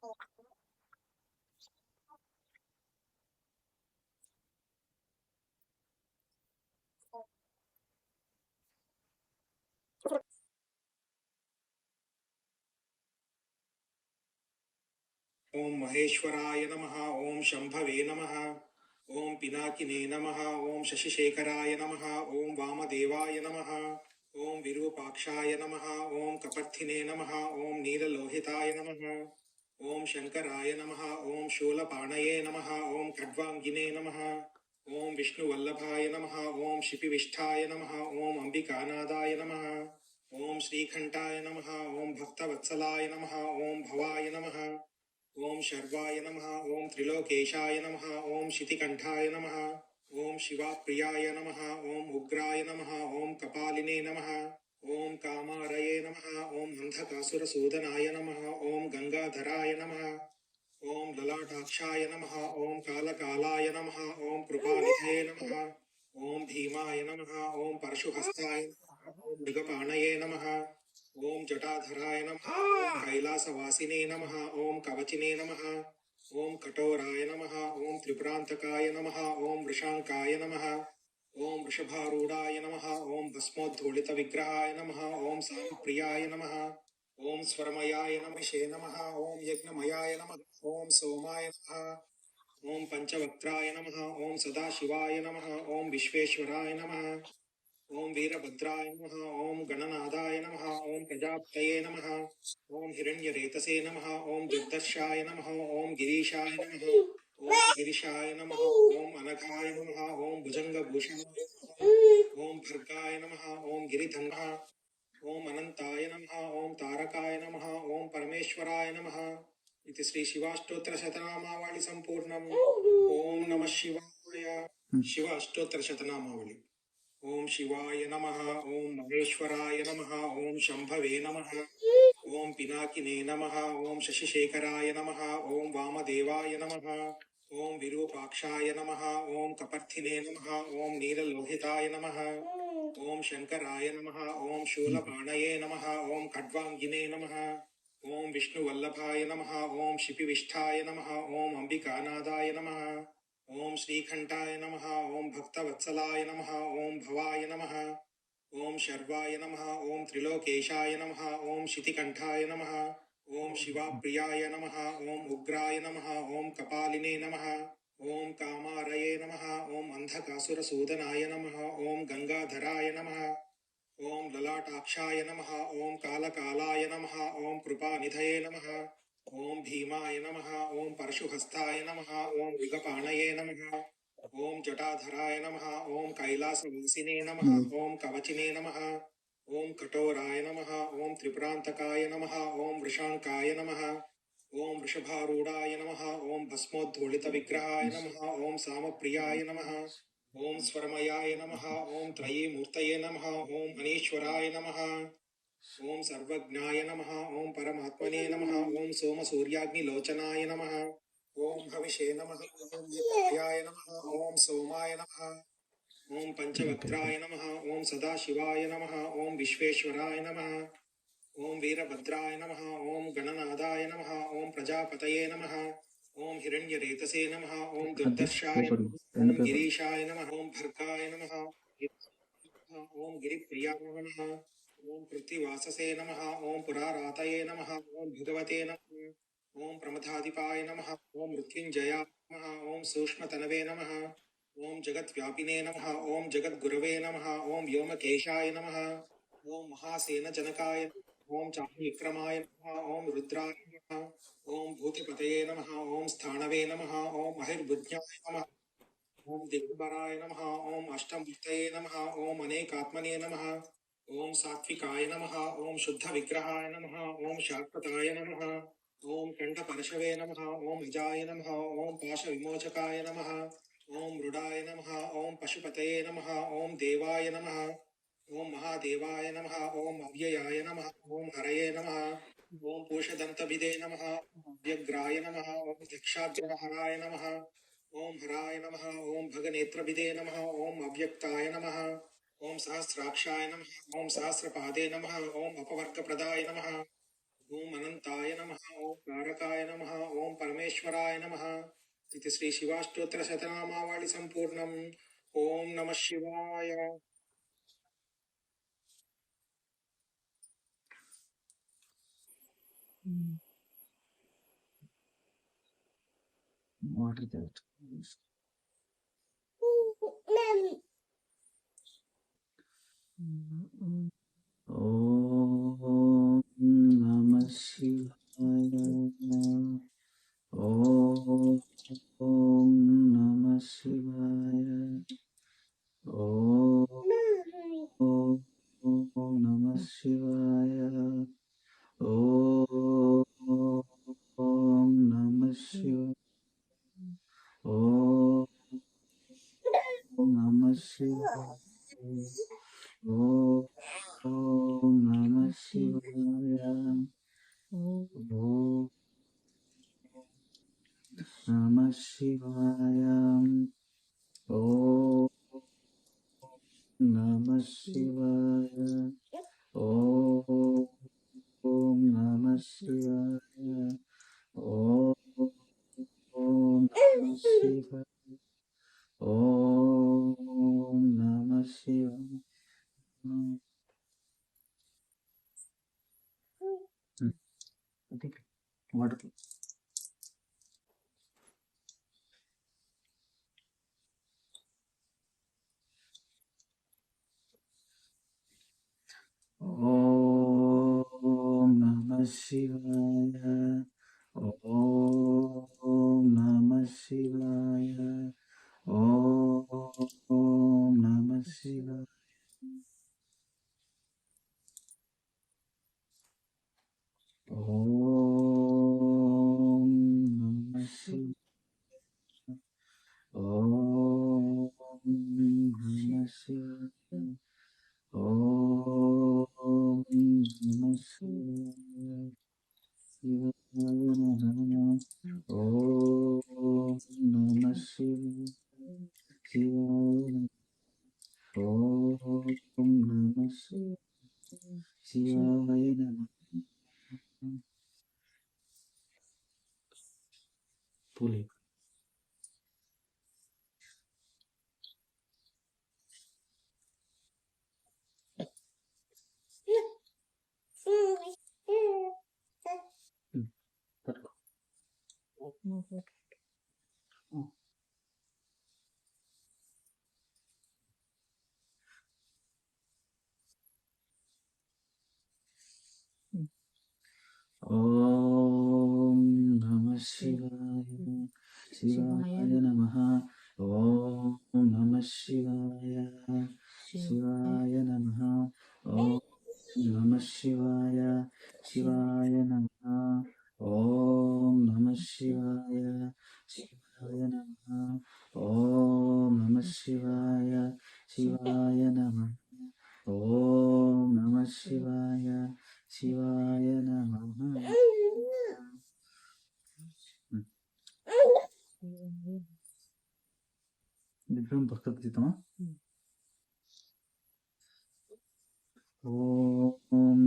ओम महेश्वराय नमः। ओम शंभवे नमः। ओम पिनाकिने नमः। ओम शशिशेखराय नमः। ओम वामदेवाय नमः। ओम विरूपाक्षाय नमः। ओम कपर्थिने नमः। ओम नीललोहिताय नमः। ओम शंकराय नमः। ओम शूलपाणये नमः। ओम खड्वांगिने नमः। ओम विष्णुवल्लभाय नमः। ओम शिपिविष्ठाय नमः। ओम अंबिकानादाय नमः। ओम श्रीकंठाय नमः। ओम भक्तवत्सलाय नमः। ओम भवाय नमः। ओम शर्वाय नमः। ओम त्रिलोकेशाय नमः। ओम शितिकंठाय नमः। ओम शिवाप्रियाय नमः। ओम उग्राय नमः। ओम कपालिने नमः। ओम कामारये नमः। ओम अंधकासुरसूदनाय नमः। ओम गंगाधराय नमः। ओम ललाटाक्षाय नमः। ओम कालकालाय नमः। ओम कृपानिधये नमः। ओम भीमाय नमः। ओम परशुहस्ताय नमः। ओम मृगपाणये नमः। ओम जटाधराय नमः। ओम कैलासवासिने नमः। ओम कवचिने नमः। ओम कठोराय नमः। ओम त्रिपुरांतकाय नमः। ओम वृषांकाय नमः। ओम वृषभारूढ़ाय नमः। ओम भस्मोद्धूलित विग्रहाय नमः। ओम सामप्रियाय नमः। ओम स्वरमयाय नमः नमः। ओम यज्ञमयाय नमः। ओम सोमाय नमः। ओम पंचवक्त्राय नमः। ओम सदाशिवाय नमः। ओम विश्वेश्वराय नमः। ओम वीरभद्राय नमः। ओम गणनादाय नमः। ओम प्रजापतये नमः। ओम हिरण्यरेतसे नमः। ओम दुर्दर्शाय नमः। ओम गिरीशाय नमः। ओम गिरिशाय नमः। ओम अनघाय नमः। ओम भुजंगभूषणाय नमः। ओम भर्गाय नमः। ओम गिरिधन्वः। ओम अनंताय नमः। ओम तारकाय नमः। ओम परमेश्वराय नमः। इति श्री शिवाष्टोत्तर शतनामावली संपूर्णम्। ओम नमः शिवाय। शिव अष्टोत्तर शतनामावली। ओम शिवाय नमः। ओम महेश्वराय नमः। ओम शंभवे नमः। ओम पिनाकिने नमः। ओम शशिशेखराय नमः। ओम वामदेवाय नमः। ओम विरूपाक्षाय नमः। ओम कपर्थिने नमः। ओम नीललोहिताय नमः। ओम शंकराय नमः। ओम शूलपाणये नमः। ओम खड्वांगिने नमः। ओम विष्णुवल्लभाय नमः। ओम शिपिविष्ठाय नमः। ओम अंबिकानादाय नमः। ओम श्रीकंठाय नमः। ओम भक्तवत्सलाय नमः। ओम भवाय नमः। ओम शर्वाय नमः। ओम त्रिलोकेशाय नमः। ओम शितिकंठाय नमः। ओम शिवाप्रियाय नमः। ओम उग्राय नमः। ओम कपालिने नमः। ओम कामारये नमः। ओम अंधकासुरसूदनाय नमः। ओम गंगाधराय नमः। ओम ललाटाक्षाय नमः। ओम कालकालाय नमः। ओम कृपानिधये नमः। ओम भीमाय नमः। ओम परशुहस्ताय नमः। ओम मृगपाणये नमः। ओम जटाधराय नमः। ओम कैलासवासिने नमः। ओम कवचिने नमः। ओम कठोराय नमः। ओम त्रिपुरांतकाय नमः। ओम वृषांकाय नमः। ओम वृषभारूढ़ाय नमः। ओम भस्मोद्धूलित विग्रहाय नमः। ओम सामप्रियाय नमः। ओम स्वरमयाय नमः। ओम त्रयीमूर्तये नमः। ओम अनीश्वराय नमः। ओम सर्वज्ञाय नमः। ओम परमात्मने नमः। ओम सोमसूर्याग्निलोचनाय नमः। ओम हविषे नमः। ओम यज्ञाय नमः। ओम सोमाय नमः। ओम पंचवक्त्राय नमः। ओम सदाशिवाय नमः। ओम विश्वेश्वराय नमः। ओम वीरभद्राय नमः। ओम गणनादाय नमः। ओम प्रजापतये नमः। ओम हिरण्यरेतसे नमः। ओम दुर्दर्शाय नमः। ओम गिरीशाय नमः। ओम भर्गाय नमः। ओम गिरिप्रियाय नमः। ओम पृथ्वीवाससे नमः। ओम पुरारातये नमः। ओम भगवते नमः। ओम प्रमथाधिपाय नमः। ओम मृत्युंजयाय नमः। ओम सूक्ष्मतनवे नमः। ओम जगद्व्यापिने नमः। ओम जगद्गुरवे नमः। ओम व्योमकेशाय नमः। ओम महासेन जनकाय नमः। ओम चाणविक्रमाय नमः। ओम रुद्राय नमः। ओम भूतिपतये नमः। ओम स्थाणवे नमः। ओम महिर्बुद्ध्याय नमः। ओम दिगंबराय नमः। ओम अष्टमूर्तये नमः। ओम अनेकात्मने नमः। ओम सात्विकाय नमः। ओम शुद्ध विग्रहाय नमः। ओम शाश्वताय नमः। ओम कंठपरशवे नमः। ओम अजाय नमः। ओम पाशविमोचकाय नमः। ओम मृडाय नमः। ओम पशुपतये नमः। ओम देवाय नमः। ओम महादेवाय नमः। ओम अव्ययाय नमः। ओम हरये नमः। ओम पूषदन्तभिदे नमः। व्यग्राय नमः। ओम दक्षाग्रहराय नमः। ओम हराय नमः। ओम भगनेत्रभिदे नमः। ओम अव्यक्ताय नमः। ओम सहस्राक्षाय नमः। ओम सहस्रपादे नमः। ओम अपवर्गप्रदाय नमः। ఓం అనంతాయ నమః ఓం తారకాయ నమః ఓం పరమేశ్వరాయ నమః ఇది శ్రీ శివాష్టోత్తర శతనామావళి సంపూర్ణం. ఓం నమః శివాయ. వాటర్ తాగుతూ ఓం నమ శివాయ. ఓం నమ శివాయ. ఓం నమ శివాయ. ఓం నమ శివాయ. ఓం నమ శివాయ. ఓం నమ శివాయ. ఓం నమ శివాయ. ఓం నమ శివాయ. ఓం నమ శివాయ. ఓం నమ శివాయ. ఓం నమ శివాయ. వాటర్. ఓం నమ శివాయ. ఓం నమ శివాయ. ఓం నమ శివాయ. ఓం నమ శివాయ. ఓం నమ శివాయ. ఓం నమ శివాయ. శివాయ నమః. ఓం నమ శివాయ. శివాయ నమః. ఓం నమ శివాయ నమః. పులి. పట్టుకో. ఓం నమ శివాయ. శివాయ నమః. ఓం నమ శివాయ. శివాయ నమః. ఓం నమ శివాయ. శివాయ నమః. ఓం నమ శివాయ. శివాయ నమః. ఓం నమ శివాయ. శివాయ నమః. ఓం నమ శివాయ. శివాయ నమః. విగ్రహం పక్కకు తీద్దామా? ఓం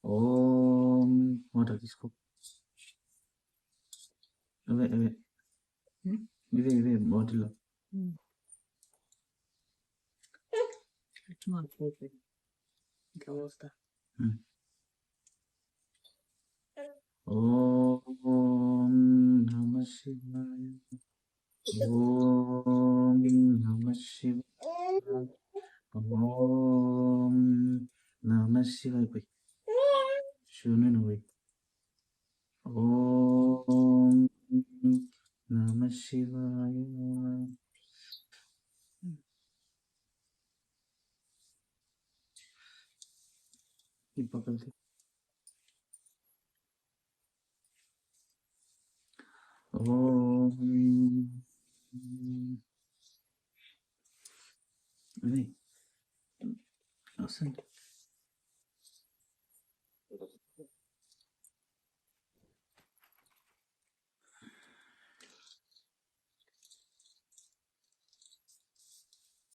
ఓం వాటర్ తీసుకో. అవే అవే ఇవే బాటిల్లో. ఓం నమ శివాయ. ఓం నమ శివాయ. ఓం నమ శివాయ. పోయి శూన్య పోయి. ఓం నమ శివాయ. ఈ పక్కకి. ఓం అది వస్తుంది.